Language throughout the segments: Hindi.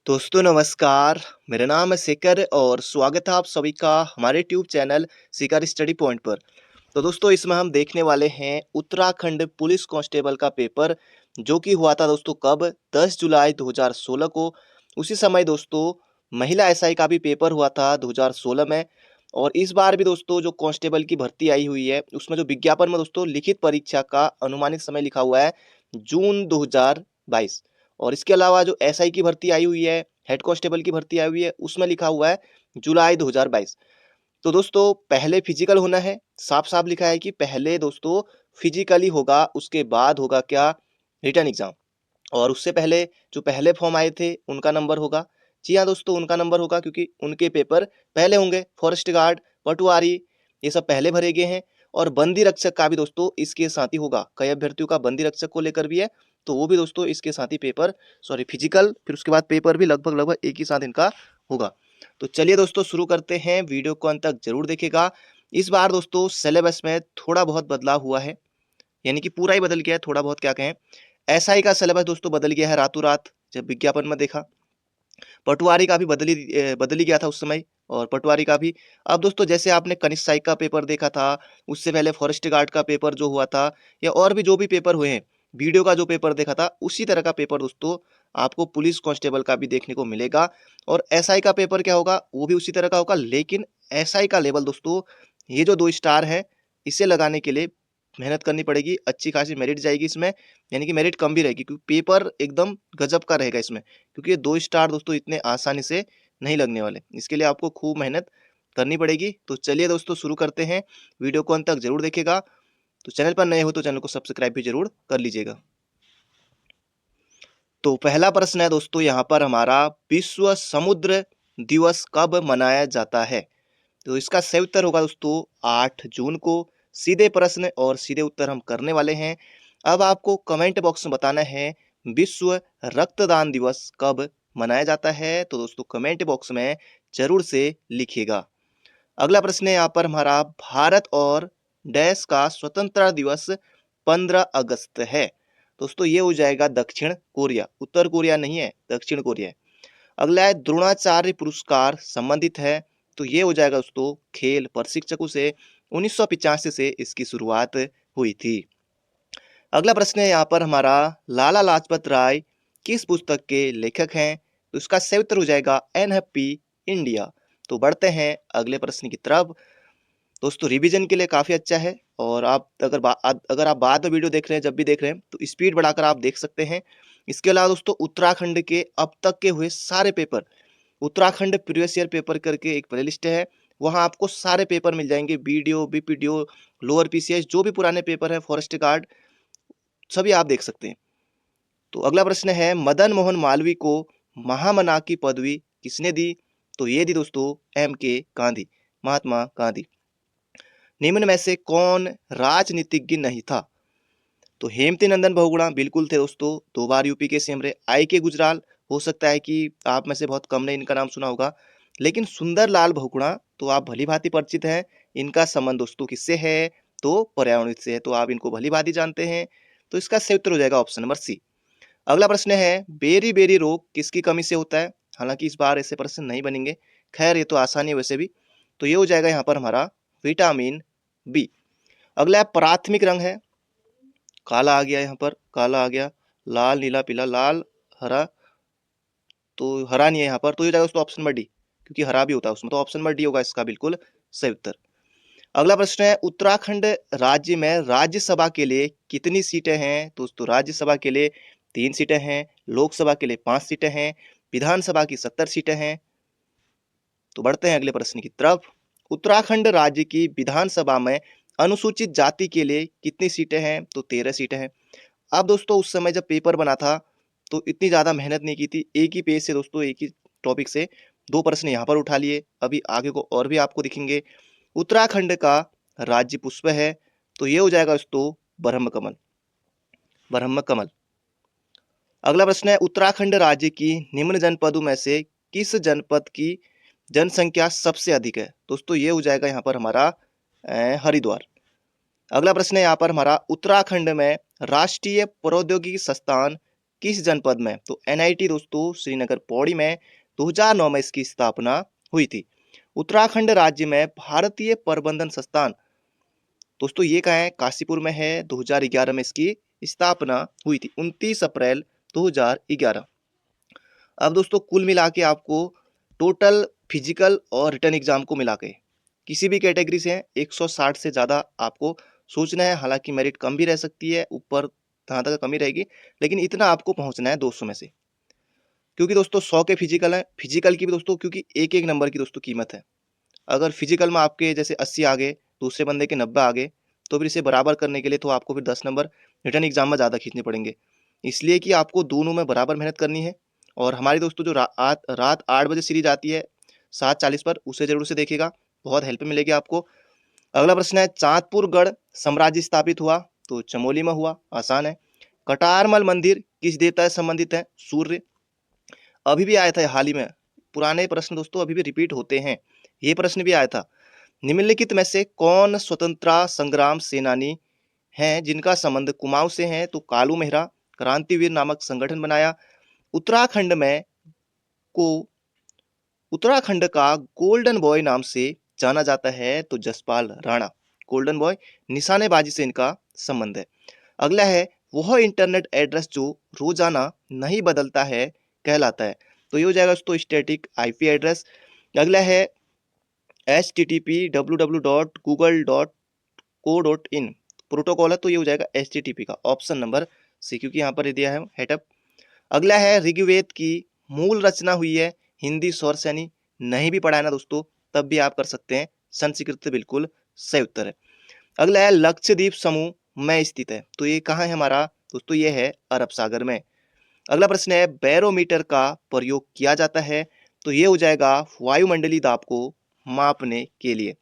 दोस्तों नमस्कार, मेरा नाम है शिखर और स्वागत है आप सभी का हमारे ट्यूब चैनल शिखर स्टडी पॉइंट पर। तो दोस्तों इसमें हम देखने वाले हैं उत्तराखंड पुलिस कांस्टेबल का पेपर जो कि हुआ था दोस्तों कब 10 जुलाई 2016 को। उसी समय दोस्तों महिला एसआई का भी पेपर हुआ था 2016 में। और इस बार भी दोस्तों जो कांस्टेबल की भर्ती आई हुई है उसमें जो विज्ञापन में दोस्तों लिखित परीक्षा का अनुमानित समय लिखा हुआ है जून 2022। और इसके अलावा जो एसआई की भर्ती आई हुई है, हेड कांस्टेबल की भर्ती आई हुई है, उसमें लिखा हुआ है जुलाई 2022। तो दोस्तों पहले फिजिकल होना है, साफ-साफ लिखा है कि पहले दोस्तों फिजिकली होगा, उसके बाद होगा क्या रिटन एग्जाम। और उससे पहले जो पहले फॉर्म आए थे उनका नंबर होगा। जी हाँ दोस्तों, उनका नंबर होगा क्योंकि उनके पेपर पहले होंगे। फॉरेस्ट गार्ड, पटवारी ये सब पहले भरे गए हैं। और बंदी रक्षक का भी दोस्तों इसके साथ ही होगा। कई अभ्यर्थियों का बंदी रक्षक को लेकर भी है, तो वो भी दोस्तों इसके साथ ही पेपर फिजिकल फिर उसके बाद पेपर भी लगभग एक ही साथ इनका होगा। तो चलिए दोस्तों शुरू करते हैं, वीडियो को अंत तक जरूर देखेगा। इस बार दोस्तों सिलेबस में थोड़ा बहुत बदलाव हुआ है, यानी कि पूरा ही बदल गया है, थोड़ा बहुत क्या कहें। एसआई का सिलेबस दोस्तों बदल गया है रातों रात, जब विज्ञापन में देखा। पटवारी का भी बदल ही गया था उस समय। और पटवारी का भी अब दोस्तों जैसे आपने कनिष्ठ सहायक का पेपर देखा था, उससे पहले फॉरेस्ट गार्ड का पेपर जो हुआ था, या और भी जो भी पेपर हुए हैं, वीडियो का जो पेपर देखा था उसी तरह का पेपर दोस्तों आपको पुलिस कांस्टेबल का भी देखने को मिलेगा। और एसआई का पेपर क्या होगा वो भी उसी तरह का होगा, लेकिन एसआई का लेवल दोस्तों ये जो 2 स्टार है इसे लगाने के लिए मेहनत करनी पड़ेगी, अच्छी खासी मेरिट जाएगी इसमें। यानी कि मेरिट कम भी रहेगी क्योंकि पेपर एकदम गजब का रहेगा इसमें, क्योंकि ये 2 स्टार दोस्तों इतने आसानी से नहीं लगने वाले। इसके लिए आपको खूब मेहनत करनी पड़ेगी। तो चलिए दोस्तों शुरू करते हैं, वीडियो को अंत तक जरूर देखेगा। तो चैनल पर नए हो तो चैनल को सब्सक्राइब भी जरूर कर लीजिएगा। तो पहला प्रश्न है दोस्तों यहाँ पर हमारा, विश्व समुद्र दिवस कब मनाया जाता है? तो इसका सही उत्तर होगा दोस्तों 8 जून को। सीधे प्रश्न और सीधे उत्तर हम करने वाले हैं। अब आपको कमेंट बॉक्स में बताना है विश्व रक्तदान दिवस कब मनाया जाता है, तो दोस्तों कमेंट बॉक्स में जरूर से लिखिएगा। अगला प्रश्न है यहाँ पर हमारा, भारत और डैश का स्वतंत्रता दिवस 15 अगस्त है। दोस्तों ये हो जाएगा दक्षिण कोरिया, उत्तर कोरिया नहीं है, दक्षिण कोरिया है। अगला है द्रोणाचार्य पुरस्कार संबंधित है, तो ये हो जाएगा दोस्तों खेल प्रशिक्षकों से 1985 से इसकी शुरुआत हुई थी। अगला प्रश्न है यहाँ पर हमारा, लाला लाजपत राय किस पुस्तक के लेखक हैं? तो इसका सही उत्तर हो जाएगा एनएफपी इंडिया। तो बढ़ते हैं अगले प्रश्न की तरफ। दोस्तों रिवीजन के लिए काफी अच्छा है। और आप अगर आप बाद में वीडियो देख रहे हैं, जब भी देख रहे हैं, तो स्पीड बढ़ाकर आप देख सकते हैं। इसके अलावा दोस्तों उत्तराखंड के अब तक के हुए सारे paper, Uttarakhand previous year paper करके एक प्लेलिस्ट है, वहां आपको सारे पेपर मिल जाएंगे, बीडीओ, बीपीडीओ, लोअर पीसीएस, जो भी पुराने पेपर है, फॉरेस्ट गार्ड, सभी आप देख सकते हैं। तो अगला प्रश्न है, मदन मोहन मालवीय को महामना की पदवी किसने दी? तो ये दी दोस्तों एम के गांधी, महात्मा गांधी। निम्न में से कौन राजनीतिज्ञ नहीं था? तो हेमती नंदन बहुगुणा बिल्कुल थे दोस्तों, 2 बार यूपी के सीएम रहे। आई के गुजराल, हो सकता है कि आप में से बहुत कम ने इनका नाम सुना होगा, लेकिन सुंदरलाल बहुगुणा तो आप भली भांति परिचित हैं। इनका संबंध दोस्तों किससे है? तो पर्यावरण से है, तो आप इनको भली भांति जानते हैं। तो इसका सही उत्तर हो जाएगा ऑप्शन नंबर सी। अगला प्रश्न है, बेरी बेरी रोग किसकी कमी से होता है? हालांकि इस बार ऐसे प्रश्न नहीं बनेंगे, खैर ये तो आसानी है वैसे भी। तो ये हो जाएगा यहाँ पर हमारा विटामिन बी। अगला प्राथमिक रंग है, काला आ गया, यहाँ पर काला आ गया, लाल नीला पीला, लाल हरा, तो हरा नहीं है यहाँ पर, तो ये जाएगा दोस्तों ऑप्शन नंबर डी, क्योंकि हरा भी होता है उसमें, तो ऑप्शन नंबर डी होगा इसका बिल्कुल सही उत्तर। अगला प्रश्न है, उत्तराखंड राज्य में राज्यसभा के लिए कितनी सीटें हैं? दोस्तों राज्यसभा के लिए 3 सीटें हैं, लोकसभा के लिए 5 सीटें हैं, विधानसभा की 70 सीटें हैं। तो बढ़ते हैं अगले प्रश्न की तरफ। उत्तराखंड राज्य की विधानसभा में अनुसूचित जाति के लिए कितनी सीटें हैं? तो 13 सीटें हैं। अब दोस्तों उस समय जब पेपर बना था तो इतनी ज़्यादा मेहनत नहीं की थी, एक ही पेज से दोस्तों एक ही टॉपिक से 2 प्रश्न यहाँ पर उठा लिए, अभी आगे को और भी आपको दिखेंगे। उत्तराखंड का राज्य पुष्प है, तो ये हो जाएगा दोस्तों ब्रह्म कमल, ब्रह्म कमल। अगला प्रश्न है, उत्तराखंड राज्य की निम्न जनपदों में से किस जनपद की जनसंख्या सबसे अधिक है? दोस्तों ये हो जाएगा यहाँ पर हमारा हरिद्वार। अगला प्रश्न है यहाँ पर हमारा, उत्तराखंड में राष्ट्रीय प्रौद्योगिकी संस्थान किस जनपद में? तो एनआईटी दोस्तों श्रीनगर पौड़ी में 2009 में इसकी स्थापना हुई थी। उत्तराखंड राज्य में भारतीय प्रबंधन संस्थान दोस्तों ये कहाँ है? काशीपुर में है। 2011 में इसकी स्थापना हुई थी, 29 अप्रैल 2011। अब दोस्तों कुल मिला के आपको टोटल फिजिकल और रिटर्न एग्जाम को मिला के किसी भी कैटेगरी से 160 से ज़्यादा आपको सोचना है। हालांकि मेरिट कम भी रह सकती है, ऊपर जहाँ तक कमी रहेगी, लेकिन इतना आपको पहुंचना है 200 में से। क्योंकि दोस्तों 100 के फिजिकल है, फिजिकल की भी दोस्तों क्योंकि एक एक नंबर की दोस्तों कीमत है। अगर फिजिकल में आपके जैसे 80 आ गए, दूसरे बंदे के 90 आ गए, तो फिर इसे बराबर करने के लिए तो आपको फिर 10 नंबर रिटर्न एग्जाम में ज़्यादा खींचने पड़ेंगे। इसलिए कि आपको दोनों में बराबर मेहनत करनी है। और हमारी दोस्तों जो रात 8 बजे सीरीज आती है 7:40 पर, उसे जरूर से देखिएगा, बहुत हेल्प मिलेगी आपको। अगला प्रश्न है, चांदपुरगढ़ साम्राज्य स्थापित हुआ? तो चमोली में हुआ, आसान है। कटारमल मंदिर किस देवता से संबंधित है? सूर्य। अभी भी आया था हाल ही में, पुराने प्रश्न दोस्तों अभी भी रिपीट होते हैं, ये प्रश्न भी आया था। निम्नलिखित में से कौन स्वतंत्रता संग्राम सेनानी हैं जिनका संबंध कुमाऊं से है? तो कालू मेहरा, क्रांतिवीर नामक संगठन बनाया। उत्तराखंड में को उत्तराखंड का गोल्डन बॉय नाम से जाना जाता है? तो जसपाल राणा, गोल्डन बॉय, निशानेबाजी से इनका संबंध है। अगला है, वह इंटरनेट एड्रेस जो रोजाना नहीं बदलता है कहलाता है? तो ये हो जाएगा दोस्तों स्टैटिक आईपी एड्रेस। अगला है http://www.google.co.in प्रोटोकॉल है, तो ये हो जाएगा http का, ऑप्शन नंबर सी, क्योंकि यहाँ पर ये दिया है हेडअप। अगला है, ऋग्वेद की मूल रचना हुई है हिंदी स्वर से यानी, नहीं भी पढ़ा है ना दोस्तों तब भी आप कर सकते हैं, संस्कृत बिल्कुल सही उत्तर है। अगला है, लक्षद्वीप समूह में स्थित है? तो ये कहाँ है हमारा दोस्तों? ये है अरब सागर में। अगला प्रश्न है, बैरोमीटर का प्रयोग किया जाता है? तो ये हो जाएगा वायुमंडलीय दाब को मापने के लिए।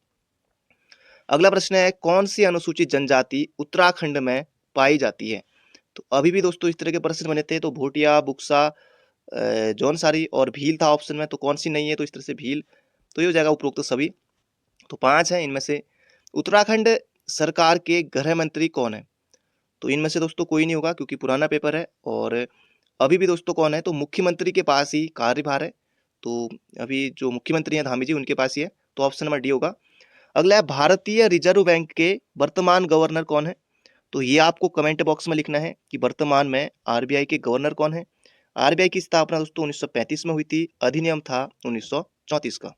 अगला प्रश्न है, कौन सी अनुसूचित जनजाति उत्तराखंड में पाई जाती है? तो अभी भी दोस्तों इस तरह के प्रश्न बने थे, तो भोटिया, बुक्सा, जौनसारी और भील था ऑप्शन में, तो कौन सी नहीं है? तो इस तरह से भील, तो ये हो जाएगा उपरोक्त सभी। तो 5 है इनमें से। उत्तराखंड सरकार के गृह मंत्री कौन है? तो इनमें से दोस्तों कोई नहीं होगा क्योंकि पुराना पेपर है। और अभी भी दोस्तों कौन है? तो मुख्यमंत्री के पास ही कार्यभार है, तो अभी जो मुख्यमंत्री हैं धामी जी उनके पास ही है, तो ऑप्शन नंबर डी होगा। अगला है, भारतीय रिजर्व बैंक के वर्तमान गवर्नर कौन है? तो ये आपको कमेंट बॉक्स में लिखना है कि वर्तमान में आरबीआई के गवर्नर कौन है। आरबीआई की स्थापना दोस्तों 1935 में हुई थी, अधिनियम था 1934 का।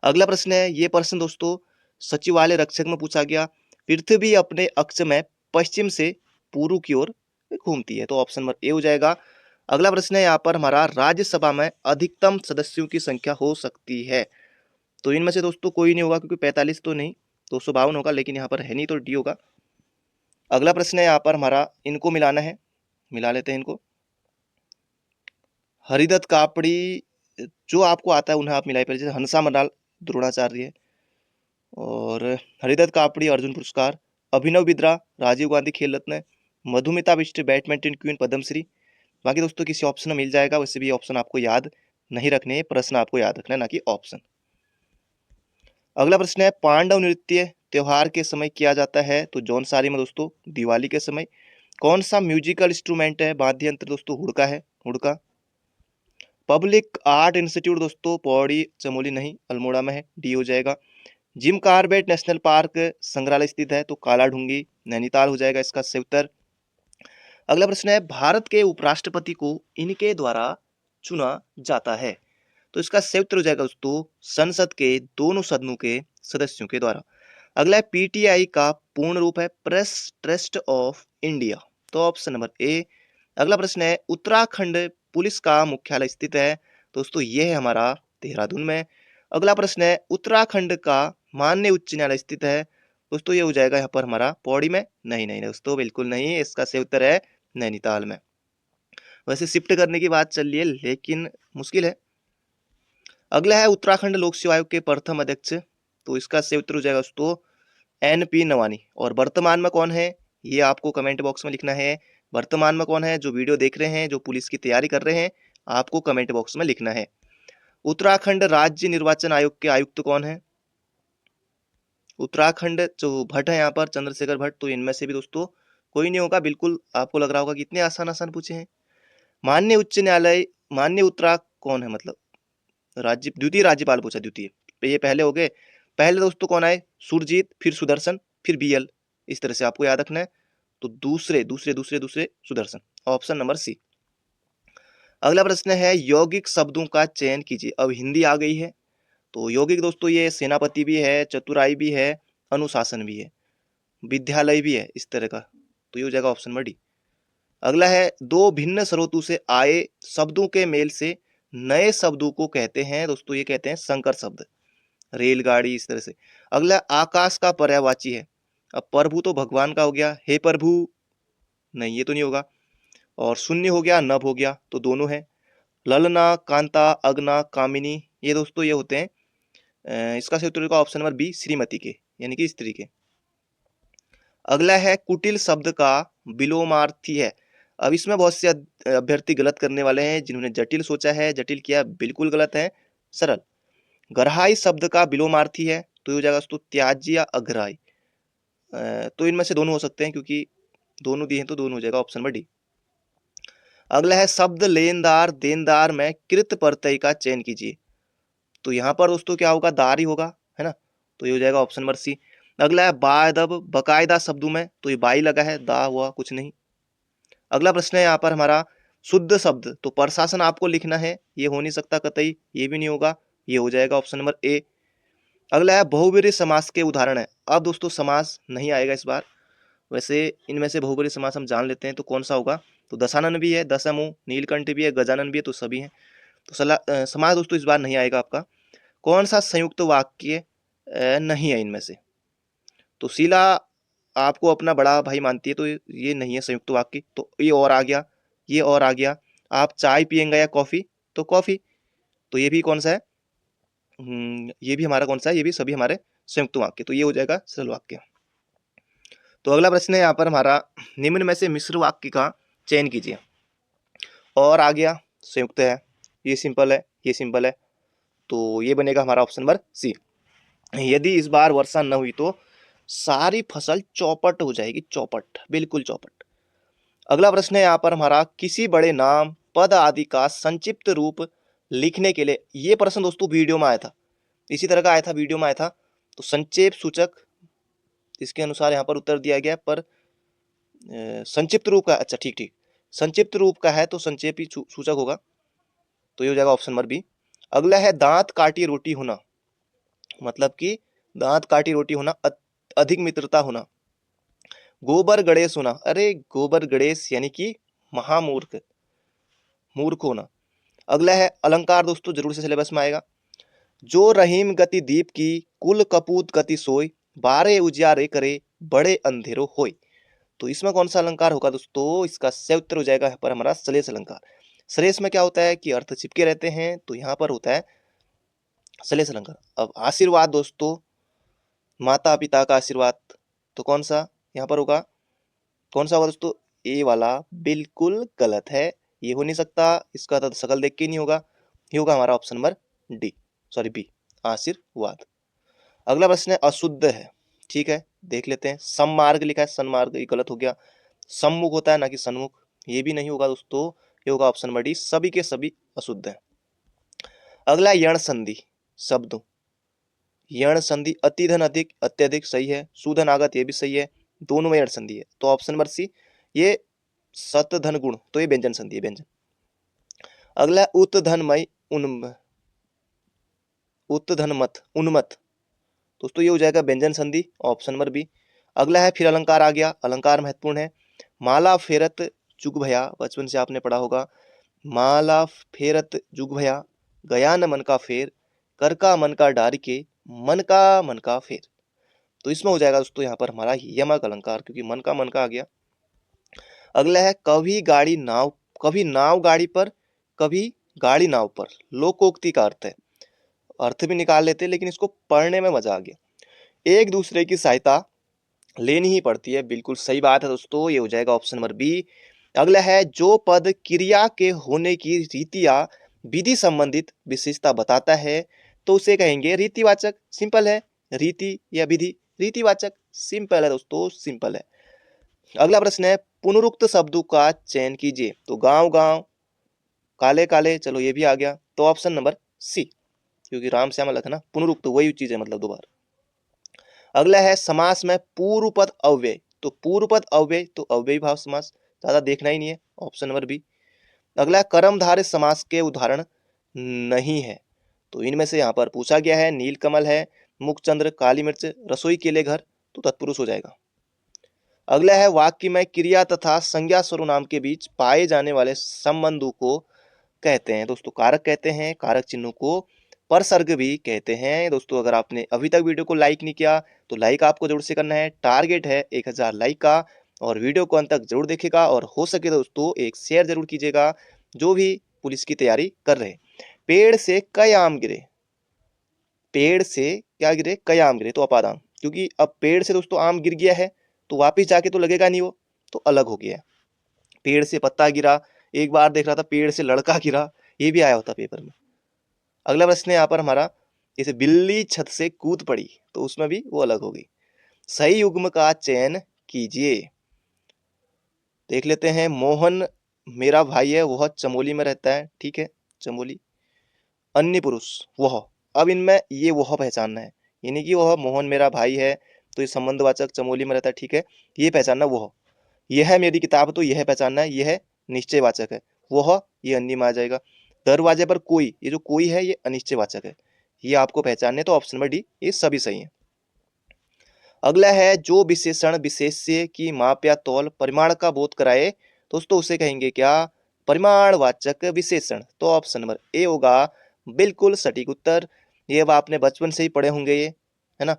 अगला प्रश्न है, ये प्रश्न दोस्तों सचिवालय रक्षक में पूछा गया। पृथ्वी अपने अक्ष में पश्चिम से पूर्व की ओर घूमती है, तो ऑप्शन नंबर ए हो जाएगा। अगला प्रश्न है यहाँ पर हमारा, राज्यसभा में अधिकतम सदस्यों की संख्या हो सकती है? तो इनमें से दोस्तों कोई नहीं होगा क्योंकि 45 तो नहीं, 252 होगा, लेकिन यहाँ पर है नहीं, तो डी होगा। अगला प्रश्न है यहाँ पर हमारा, इनको मिलाना है, मिला लेते हैं इनको। हरिदत्त कापड़ी, जो आपको आता है उन्हें आप मिलाई पर, जैसे हंसा मडाल द्रोणाचार्य है, और हरिदत्त कापड़ी अर्जुन पुरस्कार, अभिनव बिंद्रा राजीव गांधी खेल रत्न, मधुमिता बिष्ट बैडमिंटन क्वीन पद्मश्री। बाकी दोस्तों किसी ऑप्शन में मिल जाएगा, वैसे भी ऑप्शन आपको याद नहीं रखने, प्रश्न आपको याद रखना है ना कि ऑप्शन। अगला प्रश्न है, पांडव नृत्य त्योहार के समय किया जाता है? तो जौनसारी में दोस्तों दिवाली के समय। कौन सा म्यूजिकल इंस्ट्रूमेंट है, वाद्य यंत्र दोस्तों? हुड़का है, हुड़का। पब्लिक आर्ट इंस्टीट्यूट दोस्तों पौड़ी चमोली नहीं अल्मोड़ा में है, डी हो जाएगा। जिम कार्बेट नेशनल पार्क संग्रहालय स्थित है? तो काला ढूंगी नैनीताल हो जाएगा इसका सही उत्तर। अगला प्रश्न है, भारत के उपराष्ट्रपति को इनके द्वारा चुना जाता है? तो इसका सही उत्तर हो जाएगा दोस्तों संसद के दोनों सदनों के सदस्यों के द्वारा। अगला है, पीटीआई का पूर्ण रूप है? प्रेस ट्रस्ट ऑफ इंडिया, तो ऑप्शन नंबर ए। अगला प्रश्न है, उत्तराखंड पुलिस का मुख्यालय स्थित है? दोस्तों ये है हमारा देहरादून में। अगला प्रश्न है, उत्तराखंड का माननीय उच्च न्यायालय स्थित है? दोस्तों ये हो जाएगा यहाँ पर हमारा पौड़ी में, नहीं नहीं दोस्तों बिल्कुल नहीं, इसका सही उत्तर है नैनीताल में। वैसे शिफ्ट करने की बात चल रही है लेकिन मुश्किल है। अगला है, उत्तराखंड लोक सेवा आयोग के प्रथम अध्यक्ष, तो इसका सही उत्तर हो जाएगा दोस्तों एनपी नवानी। और वर्तमान में कौन है, ये आपको कमेंट बॉक्स में लिखना है। वर्तमान में कौन है, जो वीडियो देख रहे हैं, जो पुलिस की तैयारी कर रहे हैं, आपको कमेंट बॉक्स में लिखना है। उत्तराखंड राज्य निर्वाचन आयोग के आयुक्त कौन है? उत्तराखंड जो भट्ट है यहाँ पर चंद्रशेखर भट्ट, तो इनमें से भी दोस्तों कोई नहीं होगा। बिल्कुल आपको लग रहा होगा कि इतने आसान आसान पूछे हैं, माननीय उच्च न्यायालय, माननीय उत्तरा कौन है, मतलब राज्य, द्वितीय राज्यपाल पूछा, द्वितीय, ये पहले हो गए। पहले दोस्तों कौन आए, सुरजीत, फिर सुदर्शन, फिर बीएल, इस तरह से आपको याद रखना है। तो दूसरे दूसरे दूसरे दूसरे सुदर्शन, ऑप्शन नंबर सी। अगला प्रश्न है यौगिक शब्दों का चयन कीजिए। अब हिंदी आ गई है, तो यौगिक दोस्तों ये सेनापति भी है, चतुराई भी है, अनुशासन भी है, विद्यालय भी है, इस तरह का। तो ये हो जाएगा ऑप्शन नंबर डी। अगला है दो भिन्न स्रोतों से आए शब्दों के मेल से नए शब्दों को कहते हैं दोस्तों, ये कहते हैं संकर शब्द, रेलगाड़ी, इस तरह से। अगला आकाश का पर्यायवाची है। अब प्रभु तो भगवान का हो गया, हे प्रभु, नहीं ये तो नहीं होगा। और शून्य हो गया, नभ हो गया, तो दोनों है। ललना, कांता, अग्ना, कामिनी, ये दोस्तों ये होते हैं इसका सही उत्तर होगा ऑप्शन नंबर बी, श्रीमती के, यानी कि स्त्री के। अगला है कुटिल शब्द का विलोमार्थी है। अब इसमें बहुत से अभ्यर्थी गलत करने वाले हैं, जिन्होंने जटिल सोचा है, जटिल किया, बिल्कुल गलत है, सरल। गरहाई शब्द का विलोमार्थी है, तो ये हो जाएगा दोस्तों त्याज्य या अग्राही। तो इनमें से दोनों हो सकते हैं, क्योंकि दोनों दिए हैं, तो दोनों हो जाएगा ऑप्शन नंबर डी। अगला है शब्द लेनदार देनदार में कृत प्रत्यय का चयन कीजिए। तो यहाँ पर दोस्तों क्या होगा, दार ही होगा, है ना, तो ये हो जाएगा ऑप्शन नंबर सी। अगला है बायदब बकायदा शब्दों में, तो ये बाई लगा है, दा हुआ कुछ नहीं। अगला प्रश्न है यहाँ पर हमारा शुद्ध शब्द, तो प्रशासन आपको लिखना है, ये हो नहीं सकता कतई, ये भी नहीं होगा, ये हो जाएगा ऑप्शन नंबर ए। अगला है बहुव्रीहि समास के उदाहरण है। अब दोस्तों समास नहीं आएगा इस बार, वैसे इनमें से बहुव्रीहि समास हम जान लेते हैं, तो कौन सा होगा, तो दशानन भी है, दशमु, नीलकंठ भी है, गजानन भी है, तो सभी हैं। तो समास दोस्तों इस बार नहीं आएगा आपका। कौन सा संयुक्त वाक्य नहीं है इनमें से, तो शीला आपको अपना बड़ा भाई मानती है, तो ये नहीं है संयुक्त वाक्य, तो ये और आ गया, ये और आ गया। आप चाय पियेंगे या कॉफी, तो कॉफी, तो ये भी कौन सा है, ये भी हमारा कौन सा है, ये भी सभी हमारे संयुक्त वाक्य, तो ये हो जाएगा सरल वाक्य। तो अगला प्रश्न है यहाँ पर हमारा निम्न में से मिश्र वाक्य का चयन कीजिए। और आ गया, संयुक्त है, ये सिंपल है, ये सिंपल है, तो ये बनेगा हमारा ऑप्शन नंबर सी। यदि इस बार वर्षा न हुई तो सारी फसल चौपट हो जाएगी, चौपट, बिल्कुल चौपट। अगला प्रश्न है यहाँ पर हमारा किसी बड़े नाम पद आदि का संक्षिप्त रूप लिखने के लिए, ये प्रश्न दोस्तों वीडियो में आया था, इसी तरह का आया था, वीडियो में आया था। तो संक्षेप सूचक, इसके अनुसार यहाँ पर उत्तर दिया गया, पर संक्षिप्त रूप का, अच्छा ठीक ठीक, संक्षिप्त रूप का है तो संक्षेप ही सूचक होगा, तो ये हो जाएगा ऑप्शन नंबर बी। अगला है दांत काटी रोटी होना, मतलब कि दांत काटी रोटी होना, अधिक मित्रता होना। गोबर गणेश होना, अरे गोबर गणेश यानी कि महामूर्ख, मूर्ख होना। अगला है अलंकार दोस्तों, जरूर से सिलेबस में आएगा। जो रहीम गति दीप की, कुल कपूत गति सोई, बारे उजियारे करे, बड़े अंधेरो होय। तो इसमें कौन सा अलंकार होगा दोस्तों, इसका सही उत्तर हो जाएगा यहाँ पर हमारा सलेस अलंकार। सलेस में क्या होता है कि अर्थ चिपके रहते हैं, तो यहाँ पर होता है सलेस अलंकार। अब आशीर्वाद दोस्तों, माता पिता का आशीर्वाद, तो कौन सा यहाँ पर होगा, कौन सा होगा दोस्तों, ए वाला, बिल्कुल गलत है, ये हो नहीं सकता, इसका तो शकल देख के ही नहीं होगा, ये होगा हमारा option number D, sorry B, आशीर्वाद। अगला प्रश्न है अशुद्ध है, ठीक है, देख लेते हैं। सम्मार्ग लिखा है, सन्मार्ग, ये गलत हो गया। सम्मुख होता है ना कि सन्मुख, ये भी नहीं होगा दोस्तों, ये होगा ऑप्शन नंबर डी, सभी के सभी अशुद्ध है। अगला यण संधि शब्दों, यण संधि, अतिधन अधिक, अत्यधिक सही है, सुधन आगत, ये भी सही है, दोनों में यण संधि है, तो ऑप्शन नंबर सी, ये सतधन गुण, तो ये व्यंजन संधि है, व्यंजन। अगला उत्धनमय उत्धनमत, उन्मत, दोस्तों ये हो जाएगा व्यंजन संधि, ऑप्शन नंबर बी। अगला है फिर अलंकार आ गया, अलंकार महत्वपूर्ण है। माला फेरत जुग भया, बचपन से आपने पढ़ा होगा, माला फेरत जुग भया, गया न मन का फेर, कर का मन का डारी के, मन का फेर। तो इसमें हो जाएगा दोस्तों यहाँ पर हमारा यमक अलंकार, क्योंकि मन का आ गया। अगला है कभी गाड़ी नाव, कभी नाव गाड़ी पर, कभी गाड़ी नाव पर, लोकोक्ति का अर्थ है, अर्थ भी निकाल लेते, लेकिन इसको पढ़ने में मजा आ गया। एक दूसरे की सहायता लेनी ही पड़ती है, बिल्कुल सही बात है दोस्तों, ये हो जाएगा ऑप्शन नंबर बी। अगला है जो पद क्रिया के होने की रीतिया विधि संबंधित विशेषता बताता है, तो उसे कहेंगे रीतिवाचक, सिंपल है, रीति या विधि, रीतिवाचक, सिंपल है दोस्तों, सिंपल है। अगला प्रश्न है पुनरुक्त शब्दों का चयन कीजिए। तो गांव गांव, काले काले, चलो ये भी आ गया, तो ऑप्शन नंबर सी, क्योंकि राम श्याम अलग है ना, पुनरुक्त वही चीज है मतलब दोबारा। अगला है समास में पूर्व पद अव्यय, तो पूर्व पद अव्यय तो अव्ययी भाव समास, ज्यादा देखना ही नहीं है, ऑप्शन नंबर बी। अगला है कर्मधारय समास के उदाहरण नहीं है, तो इनमें से यहाँ पर पूछा गया है नीलकमल है, मुखचंद्र, काली मिर्च, रसोई के लिए घर, तो तत्पुरुष हो जाएगा। अगला है वाक्य में क्रिया तथा संज्ञा सर्वनाम के बीच पाए जाने वाले संबंधों को कहते हैं दोस्तों कारक कहते हैं, कारक चिन्हों को परसर्ग भी कहते हैं। दोस्तों अगर आपने अभी तक वीडियो को लाइक नहीं किया तो लाइक आपको जरूर से करना है, टारगेट है 1000 लाइक का, और वीडियो को अंत तक जरूर देखेगा, और हो सके दोस्तों एक शेयर जरूर कीजिएगा जो भी पुलिस की तैयारी कर रहे। पेड़ से कई आम गिरे, पेड़ से क्या गिरे, कई आम गिरे, तो अपादान, क्योंकि अब पेड़ से दोस्तों आम गिर गया है तो वापिस जाके तो लगेगा नहीं वो, तो अलग हो गया। पेड़ से पत्ता गिरा, एक बार देख रहा था पेड़ से लड़का गिरा, ये भी आया होता पेपर में। अगला प्रश्न है यहाँ पर हमारा, जैसे बिल्ली छत से कूद पड़ी, तो उसमें भी वो अलग हो गई। सही युग्म का चयन कीजिए। देख लेते हैं, मोहन मेरा भाई है, वह चमोली में रहता है, ठीक है, चमोली। अन्य पुरुष वह, अब इनमें ये वह पहचानना है, यानी कि वह मोहन मेरा भाई है तो ये संबंधवाचक चमोली में रहता है, ठीक है, ये पहचानना वह। यह है मेरी किताब, तो यह पहचानना है, यह निश्चयवाचक है, वह ये अन्य में आ जाएगा। दरवाजे पर कोई, ये जो कोई है ये अनिश्चयवाचक है, ये आपको पहचानने, तो ऑप्शन नंबर डी ये सभी सही है। अगला है जो विशेषण विशेष्य की माप या तौल परिमाण का बोध कराए, दोस्तों उसे कहेंगे क्या, परिमाणवाचक विशेषण, तो ऑप्शन नंबर ए होगा बिल्कुल सटीक उत्तर। ये अब आपने बचपन से ही पढ़े होंगे ये, है ना।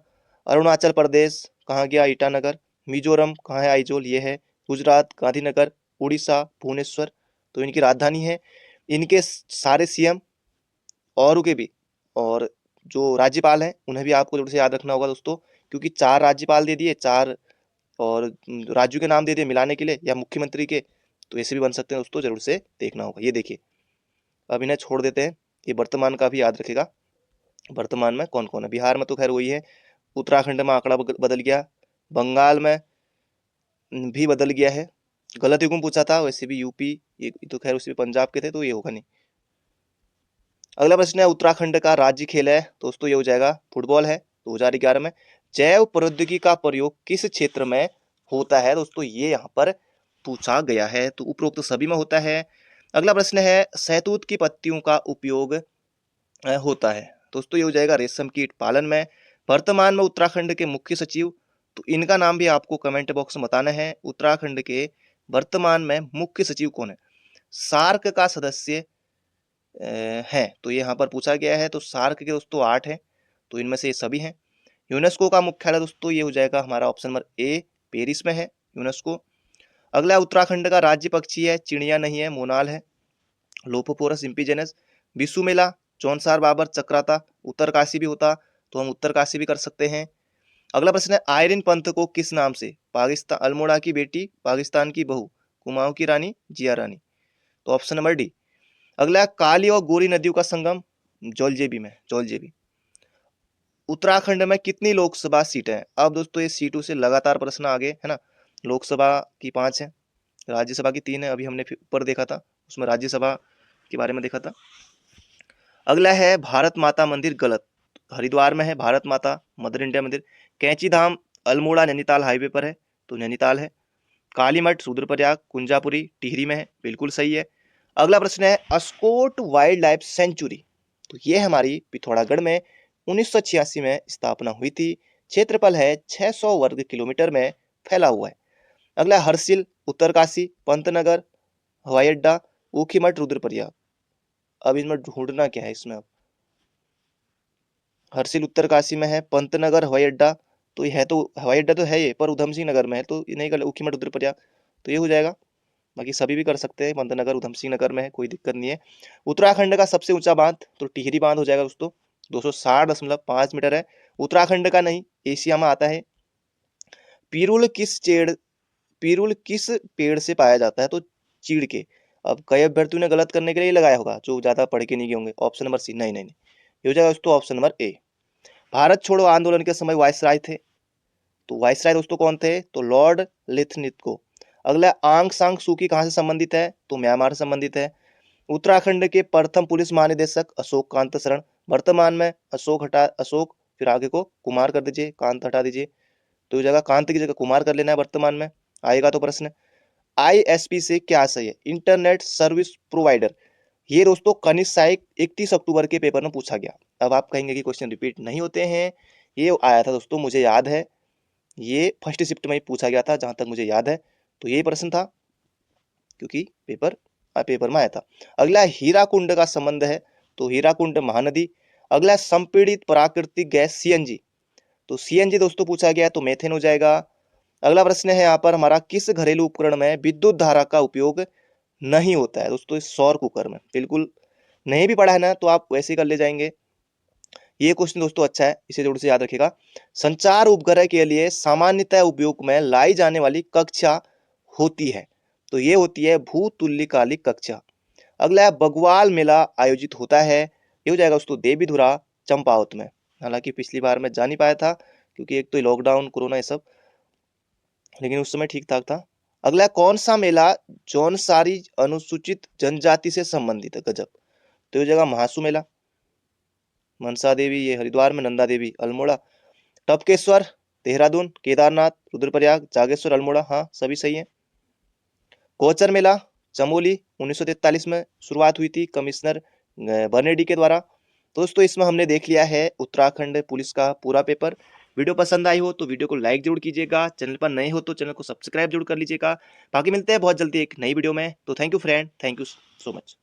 अरुणाचल प्रदेश कहाँ गया, ईटानगर। मिजोरम कहाँ है, आइजोल, ये है। गुजरात गांधीनगर, उड़ीसा भुवनेश्वर, तो इनकी राजधानी है। इनके सारे सीएम और के भी, और जो राज्यपाल हैं उन्हें भी आपको जरूर से याद रखना होगा दोस्तों, क्योंकि 4 राज्यपाल दे दिए, 4 और राज्यों के नाम दे दिए मिलाने के लिए, या मुख्यमंत्री के, तो ऐसे भी बन सकते हैं दोस्तों, जरूर से देखना होगा। ये देखिए, अब इन्हें छोड़ देते हैं, ये वर्तमान का भी याद रखेगा, वर्तमान में कौन कौन है। बिहार में तो खैर वही है, उत्तराखंड में आंकड़ा बदल गया, बंगाल में भी बदल गया है, गलत युग्म पूछा था, वैसे भी यूपी, ये तो खैर उसी पंजाब के थे, तो ये होगा नहीं। अगला प्रश्न है उत्तराखंड का राज्य खेल है, दोस्तों ये हो जाएगा फुटबॉल है, 2011 में। जैव प्रौद्योगिकी का प्रयोग किस क्षेत्र में होता है, दोस्तों ये यहाँ पर पूछा गया है, तो उपरोक्त सभी में होता है। अगला प्रश्न है शहतूत की पत्तियों का उपयोग होता है, दोस्तों ये हो जाएगा रेशम कीट पालन में। वर्तमान में उत्तराखंड के मुख्य सचिव, तो इनका नाम भी आपको कमेंट बॉक्स में बताना है, उत्तराखंड के वर्तमान में मुख्य सचिव कौन है। सार्क का सदस्य हैं, तो ये यहाँ पर पूछा गया है, तो सार्क के दोस्तों 8 हैं, तो इनमें से ये सभी हैं। यूनेस्को का मुख्यालय दोस्तों ये हो जाएगा हमारा ऑप्शन नंबर ए, पेरिस में है यूनेस्को। अगला उत्तराखंड का राज्य पक्षी है, चिड़िया नहीं है, मोनाल है, लोपोपोरस इम्पीजेनस। विश्व मेला, चौनसार बाबर चक्राता, उत्तरकाशी भी होता, तो हम उत्तरकाशी भी कर सकते हैं। अगला प्रश्न है आयरिन पंथ को किस नाम से, पाकिस्तान, अल्मोड़ा की बेटी, पाकिस्तान की बहू, कुमाऊं की रानी, जिया रानी, तो ऑप्शन नंबर डी। अगला है काली और गोरी नदियों का संगम, जौलजेबी में, जौलजेबी। उत्तराखंड में कितनी लोकसभा सीटें हैं, अब दोस्तों ये सीटों से लगातार प्रश्न आगे है ना। लोकसभा की 5 है, राज्यसभा की 3 है, अभी हमने ऊपर देखा था उसमें राज्यसभा के बारे में देखा था। अगला है भारत माता मंदिर, गलत, हरिद्वार में है भारत माता मदर इंडिया मंदिर। कैंची धाम अल्मोड़ा नैनीताल हाईवे पर है, तो नैनीताल है। काली मठ रुद्रप्रयाग कुंजापुरी टिहरी में है, बिल्कुल सही है। अगला प्रश्न है अस्कोट वाइल्ड लाइफ सेंचुरी, तो ये हमारी पिथौरागढ़ में 1986 में स्थापना हुई थी। क्षेत्रफल है 600 वर्ग किलोमीटर में फैला हुआ है। अगला हर्षिल उत्तरकाशी पंतनगर हवाई अड्डा ऊखीमठ रुद्रप्रयाग, अब इसमें ढूंढना क्या है इसमें, अब हर्षिल उत्तरकाशी में है, पंतनगर हवाई अड्डा, तो ये है, तो हवाई अड्डा तो है ये, पर उधम सिंह नगर में है, तो ये नहीं कर, ऊखीमठ रुद्रप्रयाग, तो ये हो जाएगा। बाकी सभी भी कर सकते हैं, पंतनगर उधम सिंह नगर में है, कोई दिक्कत नहीं है। उत्तराखंड का सबसे ऊंचा बांध, तो टिहरी बांध हो जाएगा दोस्तों, 260.5 मीटर है। उत्तराखंड का नहीं, एशिया में आता है। पीरुल किस चेड़, पीरुल किस पेड़ से पाया जाता है, तो चीड़ के। अब कई अभ्यर्थियों ने गलत करने के लिए लगाया होगा जो ज्यादा पढ़ के नहीं गए होंगे, ऑप्शन नंबर सी, नहीं नहीं नहीं, ये हो जाएगा दोस्तों ऑप्शन नंबर ए। भारत छोड़ो आंदोलन के समय वायसराय थे, तो वायसराय दोस्तों कौन थे, तो लॉर्ड लिथनिथ को। अगला आंग सांग सूकी कहाँ से संबंधित है, तो म्यांमार से संबंधित है। उत्तराखंड के प्रथम पुलिस महानिदेशक अशोक कांत शरण, वर्तमान में अशोक फिर आगे को कुमार कर दीजिए, कांत हटा दीजिए, तो जगह कांत की जगह कुमार कर लेना है वर्तमान में। आएगा तो प्रश्न, आईएसपी से क्या आशय है? Internet service provider. ये दोस्तों कनिष्ठ सहायक 31 अक्टूबर के पेपर में पूछा गया। अब आप कहेंगे कि क्वेश्चन रिपीट नहीं होते हैं, ये आया था दोस्तों, मुझे याद है, ये फर्स्ट शिफ्ट में ही पूछा गया था जहां तक मुझे याद है, तो यही प्रश्न था क्योंकि पेपर में आया था। अगला हीराकुंड का संबंध है, तो हीराकुंड महानदी। अगला संपीड़ित प्राकृतिक गैस सीएनजी, तो सीएनजी दोस्तों पूछा गया, तो मेथेन हो जाएगा। अगला प्रश्न है यहाँ पर हमारा, किस घरेलू उपकरण में विद्युत धारा का उपयोग नहीं होता है? दोस्तों इस सौर कुकर में। बिल्कुल नहीं भी पढ़ा है ना तो आप वैसे ही कर ले जाएंगे। ये क्वेश्चन दोस्तों अच्छा है, इसे जरूर से याद रखिएगा। संचार उपग्रह के लिए सामान्यतः उपयोग में लाई जाने वाली कक्षा होती है, तो ये होती है भूतुल्यकालिक कक्षा। अगला है बगवाल मेला आयोजित होता है, ये हो जाएगा दोस्तों देवीधुरा चंपावत में। हालांकि पिछली बार मैं जा नहीं पाया था क्योंकि एक तो लॉकडाउन कोरोना ये सब, लेकिन उस समय ठीक ठाक था। अगला कौन सा मेला जौनसारी अनुसूचित जनजाति से संबंधित है? गजब, तो ये जगह महासू मेला। मनसा देवी ये हरिद्वार में, नंदा देवी अल्मोड़ा। टपकेश्वर देहरादून, केदारनाथ रुद्रप्रयाग, जागेश्वर अल्मोड़ा, हाँ सभी सही है। कोचर मेला चमोली 1943 में शुरुआत हुई थी कमिश्नर बर्नेडी के द्वारा। तो दोस्तों इसमें हमने देख लिया है उत्तराखंड पुलिस का पूरा पेपर। वीडियो पसंद आई हो तो वीडियो को लाइक जरूर कीजिएगा, चैनल पर नए हो तो चैनल को सब्सक्राइब जरूर कर लीजिएगा। बाकी मिलते हैं बहुत जल्दी एक नई वीडियो में। तो thank you friend, thank you so much.